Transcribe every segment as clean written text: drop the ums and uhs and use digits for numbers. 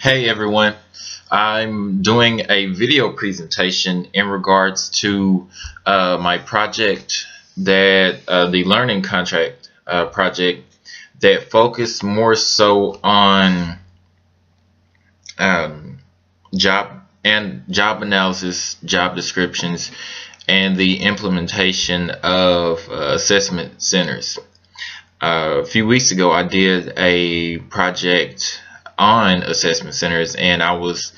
Hey everyone, I'm doing a video presentation in regards to my project the learning contract project that focused more so on um, job analysis, job descriptions, and the implementation of assessment centers. A few weeks ago, I did a project on assessment centers, and I was,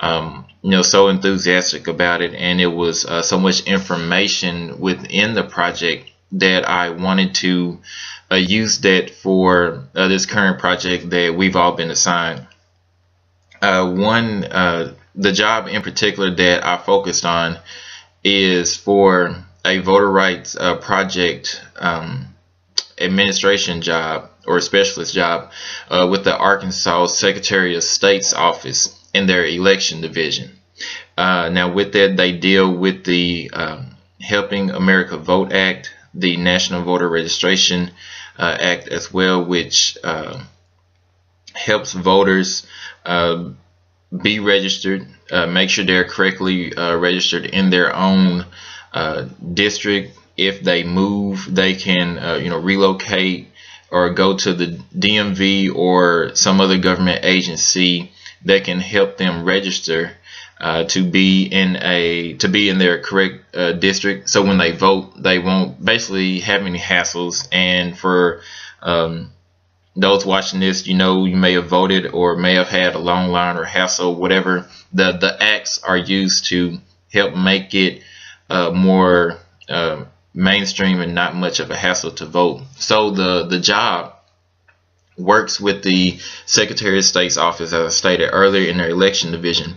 so enthusiastic about it, and it was so much information within the project that I wanted to use that for this current project that we've all been assigned. The job in particular that I focused on is for a voter rights project. Administration job or specialist job with the Arkansas Secretary of State's office in their election division. Now with that, they deal with the Helping America Vote Act, the National Voter Registration Act as well, which helps voters be registered, make sure they're correctly registered in their own district. If they move, they can relocate or go to the DMV or some other government agency that can help them register to be in their correct district. So when they vote, they won't basically have any hassles. And for those watching this, you may have voted or may have had a long line or hassle, whatever. The acts are used to help make it more mainstream and not much of a hassle to vote. So the job works with the Secretary of State's office, as I stated earlier, in their election division,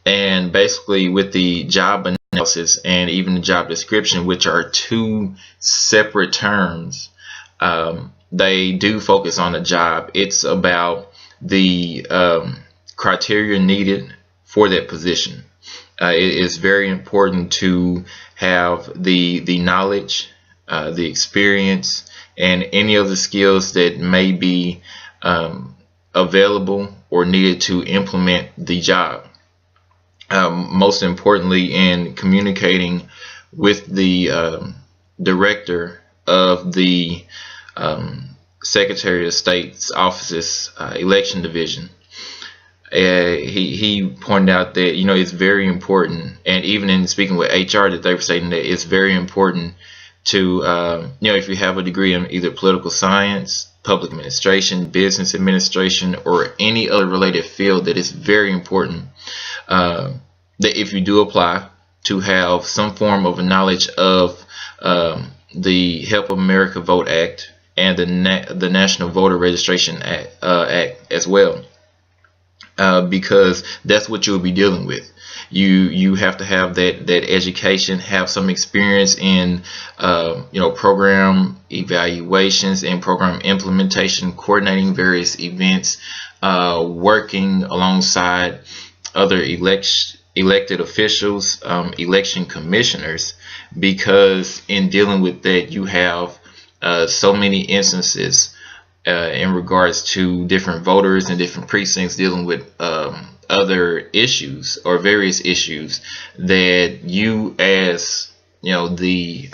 and basically with the job analysis and even the job description, which are two separate terms. They do focus on the job. It's about the criteria needed for that position. It is very important to have the knowledge, the experience, and any of the skills that may be available or needed to implement the job. Most importantly, in communicating with the director of the Secretary of State's office's election division. He pointed out that it's very important, and even in speaking with HR, that they were stating that it's very important to if you have a degree in either political science, public administration, business administration, or any other related field, that it's very important that if you do apply, to have some form of a knowledge of the Help America Vote Act and the National Voter Registration Act as well. Because that's what you'll be dealing with. You have to have that education, have some experience in program evaluations and program implementation, coordinating various events, working alongside other elected officials, election commissioners, because in dealing with that, you have so many instances in regards to different voters and different precincts dealing with other issues or various issues that you, as the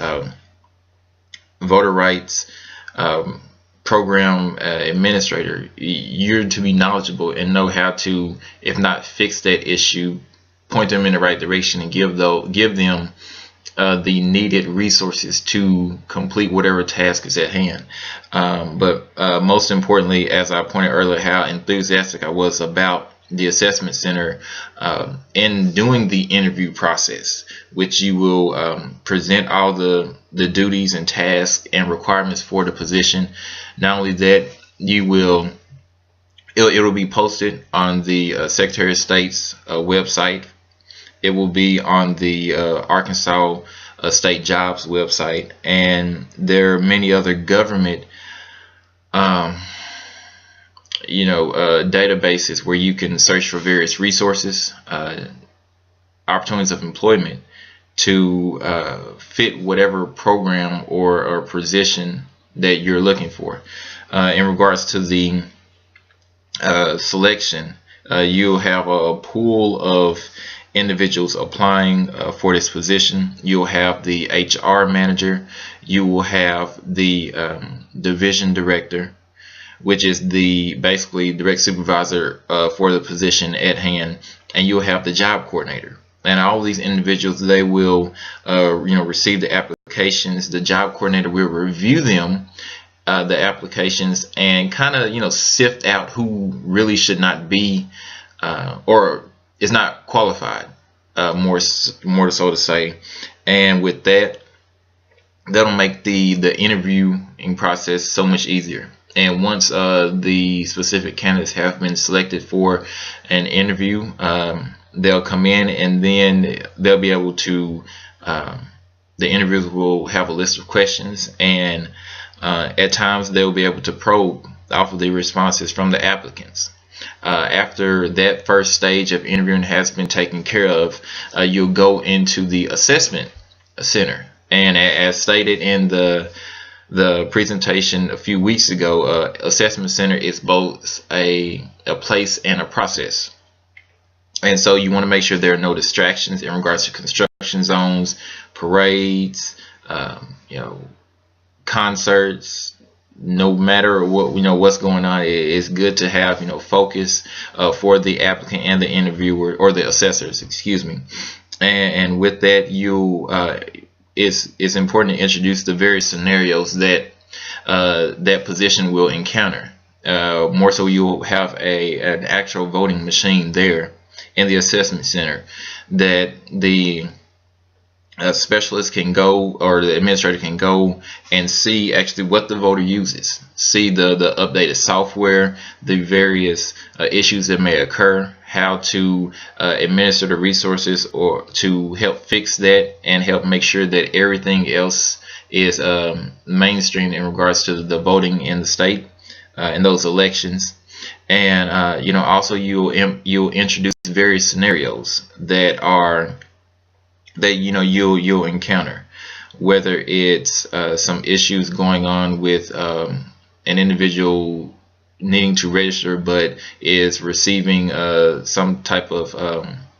voter rights program administrator, you're to be knowledgeable and know how to, if not fix that issue, point them in the right direction and give them the needed resources to complete whatever task is at hand. But most importantly, as I pointed earlier, how enthusiastic I was about the assessment center in doing the interview process, which you will present all the duties and tasks and requirements for the position. Not only that, it'll be posted on the Secretary of State's website. It will be on the Arkansas State Jobs website, and there are many other government databases where you can search for various resources, opportunities of employment to fit whatever program or position that you're looking for. In regards to the selection, You'll have a pool of individuals applying for this position. You'll have the HR manager. You will have the division director, which is the basically direct supervisor for the position at hand, and you'll have the job coordinator. And all of these individuals, they will receive the applications. The job coordinator will review them, the applications, and kind of sift out who really should not be or is not qualified, more so to say. And with that, that'll make the interviewing process so much easier. And once the specific candidates have been selected for an interview, they'll come in, and then they'll be able to the interviewers will have a list of questions, and at times they'll be able to probe off of the responses from the applicants. After that first stage of interviewing has been taken care of, you'll go into the assessment center. And as stated in the presentation a few weeks ago, assessment center is both a place and a process. And so you want to make sure there are no distractions in regards to construction zones, parades, concerts. No matter what what's going on, it's good to have focus for the applicant and the interviewer, or the assessors, excuse me. And with that, it's important to introduce the various scenarios that that position will encounter. More so, you'll have an actual voting machine there in the assessment center that the specialist can go, or the administrator can go and see actually what the voter uses, see the updated software, the various issues that may occur, how to administer the resources or to help fix that, and help make sure that everything else is mainstream in regards to the voting in the state in those elections. And also you'll introduce various scenarios that you'll encounter, whether it's some issues going on with an individual needing to register but is receiving some type of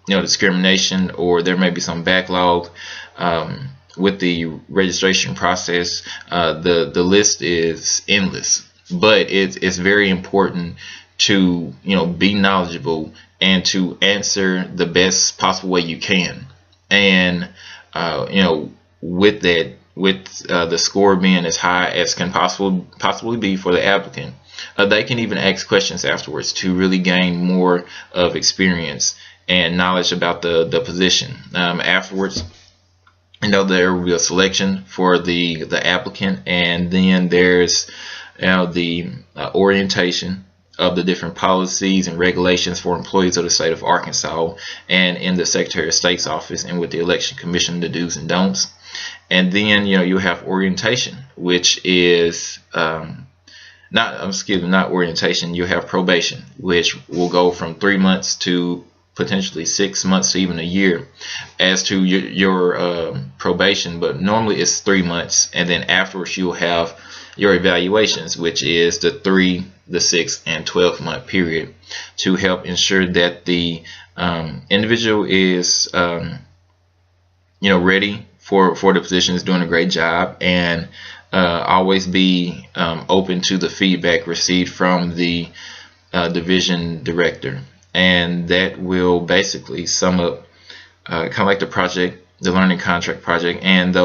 discrimination, or there may be some backlog with the registration process. The list is endless, but it's very important to be knowledgeable and to answer the best possible way you can. And with that, with the score being as high as can possibly be for the applicant, they can even ask questions afterwards to really gain more of experience and knowledge about the position. Afterwards, there will be a selection for the applicant, and then there's the orientation of the different policies and regulations for employees of the state of Arkansas, and in the Secretary of State's office, and with the Election Commission, the do's and don'ts. And then you have orientation, which is not orientation. You have probation, which will go from 3 months to potentially 6 months to even a year as to your probation, but normally it's 3 months, and then afterwards you'll have your evaluations, which is the 3, the 6, and 12-month period, to help ensure that the individual is ready for the position, is doing a great job, and always be open to the feedback received from the division director. And that will basically sum up kind of like the project, the learning contract project, and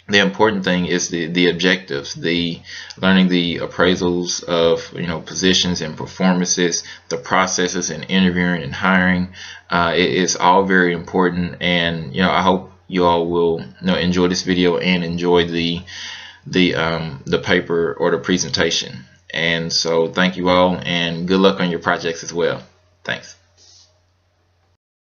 the important thing is the objectives, the learning the appraisals of positions and performances, the processes in interviewing and hiring. It is all very important, and I hope you all will enjoy this video and enjoy the paper or the presentation. And so thank you all, and good luck on your projects as well. Thanks.